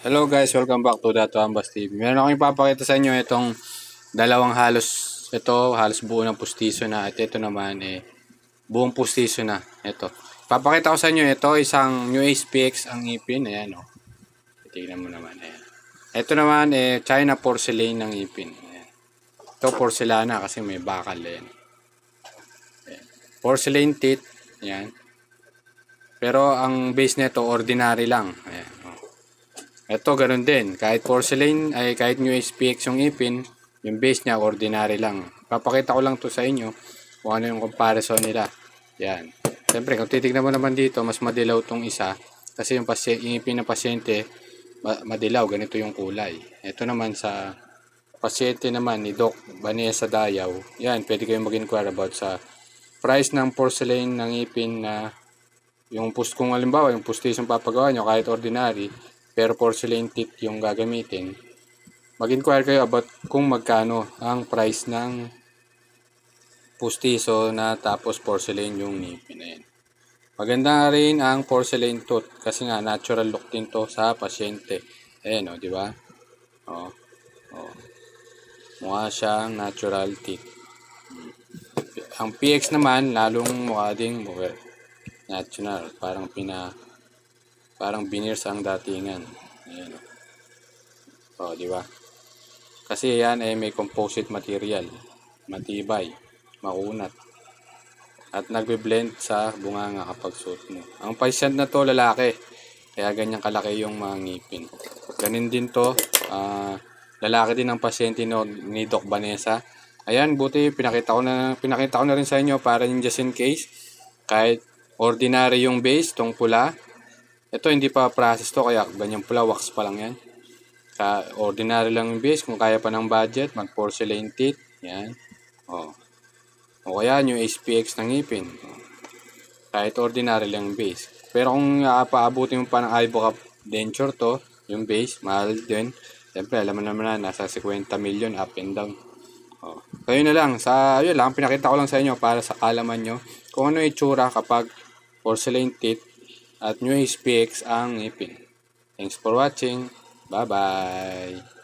Hello guys, welcome back to Dato Ambas TV. Meron akong ipapakita sa inyo itong dalawang halos buo ng pustiso na at ito naman buong pustiso na. Ito. Papakita ko sa inyo ito, isang New Ace PX ang ipin. Ayan o. Tingnan mo naman. Ayan. Ito naman China porcelain ng ipin. Ayan. Ito porcelana kasi may bakal. Ayan. Ayan. Porcelain teeth. Ayan. Pero ang base nito ordinary lang. Ayan. Ito ganun din, kahit porcelain ay kahit New SPX yung ipin, yung base niya ordinary lang. Papakita ko lang to sa inyo kung ano yung comparison nila. Yan. Siyempre kung titignan mo naman dito, mas madilaw tong isa kasi yung ipin ng pasyente madilaw, ganito yung kulay. Ito naman sa pasyente naman ni Doc Vanessa Dayaw. Yan, pwede kayong mag-inquire about sa price ng porcelain ng ipin na yung kung halimbawa yung pustisong papagawa nyo kahit ordinary pero porcelain teeth yung gagamitin, mag-inquire kayo about kung magkano ang price ng pustiso na tapos porcelain yung ngipin na yan. Maganda rin ang porcelain tooth kasi nga natural look din to sa pasyente. Ayan o, di ba? O. Mukha siyang natural teeth. Ang PX naman, lalong mukha ding natural. Parang veneers ang datingan. Ayan o. Di ba? Kasi yan ay may composite material. Matibay, makunat. At nagbe-blend sa bunganga kapag suot mo. Ang patient na to lalaki. Kaya ganyan kalaki yung mga ngipin. Ganin din to. Lalaki din ang pasyente ni Doc Vanessa. Ayan, buti pinakita ko na rin sa inyo para yung just in case. Kahit ordinary yung base, tong pula. Ito hindi pa process to kaya ganyan pula, wax pa lang yan. Ordinary lang yung base, kung kaya pa ng budget, mag porcelain teeth. Yan. O kaya yung SPX ng ngipin. Kahit ordinary lang yung base. Pero kung paabutin mo pa ng iBook denture to, yung base, mahal din. Siyempre, alam mo naman na, nasa 50 million up and down. Kayo na lang, yun lang, pinakita ko lang sa inyo para sa kalaman nyo kung ano yung itsura kapag porcelain teeth at New SPX ang ngipin. Thanks for watching. Bye-bye.